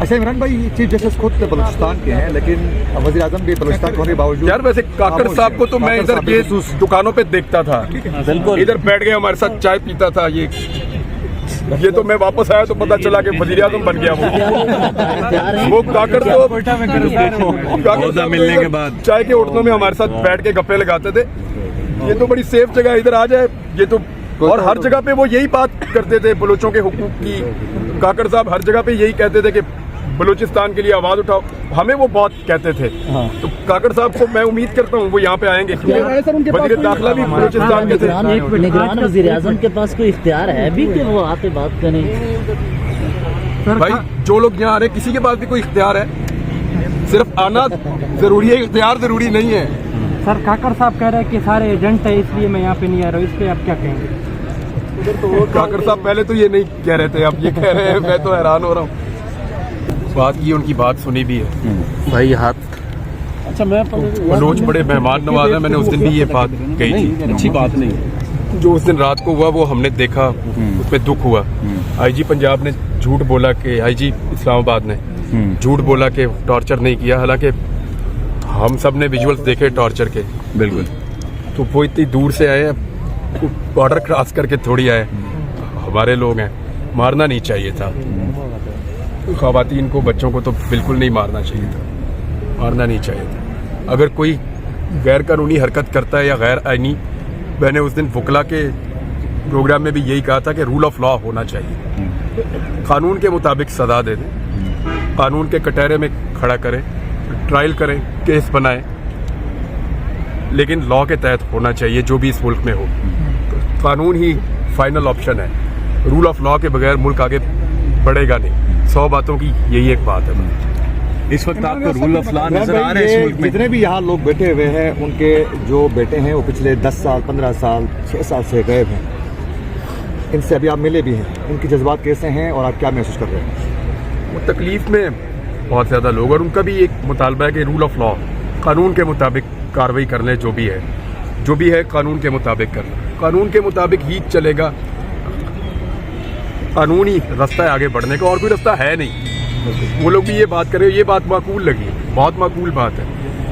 अच्छा इमरान भाई, chief justice खुद बलूचिस्तान के हैं, लेकिन वज़ीर आज़म भी बलूचिस्तान होने के बावजूद यार वैसे काकड़ साहब को तो मैं इधर ये दुकानों पे देखता था, बिल्कुल इधर बैठ गए हमारे साथ चाय पीता था। ये तो मैं वापस आया तो पता चला कि वज़ीर आज़म बन गया वो काकड़ तो मिलने के बाद चाय के होटलों में हमारे साथ बैठ के गप्पे लगाते थे। ये तो बड़ी सेफ जगह है, इधर आ जाए ये तो। और हर जगह पे वो यही बात करते थे बलोचों के हुकूक की। काकड़ साहब हर जगह पे यही कहते थे कि बलूचिस्तान के लिए आवाज उठाओ, हमें वो बहुत कहते थे। तो काकड़ साहब को मैं उम्मीद करता हूँ वो यहाँ पे आएंगे, वज़ीर दाखिला भी बलूचिस्तान के थे। निगरान वज़ीर आज़म के पास कोई इख्तियार है भी कि वो आके बात करें? भाई जो लोग यहाँ आ रहे किसी के पास भी कोई इख्तियार है, सिर्फ आना जरूरी है, इख्तियार जरूरी नहीं है। सर काकड़ साहब कह रहे हैं कि सारे एजेंट है इसलिए मैं यहाँ पे नहीं आ रहा हूँ, इस पे आप क्या कहेंगे? काकड़ साहब पहले तो ये नहीं कह रहे थे, अब ये कह रहे हैं, मैं तो हैरान हो रहा हूँ। बात की उनकी बात सुनी भी है भाई हाथ। अच्छा मैं मनोज बड़े मेहमान नवाज है, मैंने उस दिन भी ये बात कही थी। अच्छी बात नहीं, जो उस दिन रात को हुआ वो हमने देखा, उसमें दुख हुआ। आईजी पंजाब ने झूठ बोला कि आईजी इस्लामाबाद ने झूठ बोला कि टॉर्चर नहीं किया, हालांकि हम सब ने विजुअल्स देखे टॉर्चर के। बिल्कुल। तो वो इतनी दूर से आए, बॉर्डर क्रॉस करके थोड़ी आए, हमारे लोग हैं, मारना नहीं चाहिए था। ख़वातीन को, बच्चों को तो बिल्कुल नहीं मारना चाहिए था, मारना नहीं चाहिए था। अगर कोई गैर कानूनी हरकत करता है या गैर आईनी, मैंने उस दिन वकला के प्रोग्राम में भी यही कहा था कि रूल ऑफ लॉ होना चाहिए, कानून के मुताबिक सजा दे दें, कानून के कटहरे में खड़ा करें, ट्रायल करें, केस बनाएं, लेकिन लॉ के तहत होना चाहिए जो भी इस मुल्क में हो। तो कानून ही फाइनल ऑप्शन है, रूल ऑफ लॉ के बगैर मुल्क आगे बढ़ेगा नहीं। 100 बातों की यही एक बात है। इस वक्त आपको रूल ऑफ लॉ नजर आ रहा है इस मुल्क में? जितने भी यहाँ लोग बैठे हुए हैं, उनके जो बेटे हैं वो पिछले 10 साल 15 साल 6 साल से गायब हैं। इनसे अभी आप मिले भी हैं, इनके जज्बात कैसे हैं और आप क्या महसूस कर रहे हैं? वो तकलीफ में बहुत ज़्यादा लोग, और उनका भी एक मुतालबा है कि रूल ऑफ लॉ, कानून के मुताबिक कार्रवाई कर लें, जो भी है कानून के मुताबिक करना, कानून के मुताबिक ही चलेगा। कानून ही रास्ता है आगे बढ़ने का, और कोई रास्ता है नहीं। वो लोग भी ये बात करें, ये बात माकूल लगी, बहुत माकूल बात है,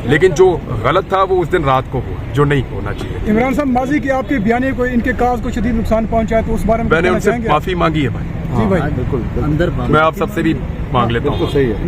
लेकिन जो गलत था वो उस दिन रात को हुआ, जो नहीं होना चाहिए। इमरान साहब, माजी की आपके बयानी को इनके काज को शदीद नुकसान पहुंचा है, तो उस बारे में मैंने उनसे माफी मांगी है भाई। जी भाई, बिल्कुल अंदर मैं आप सबसे भी मांग लेता हूँ। सही है।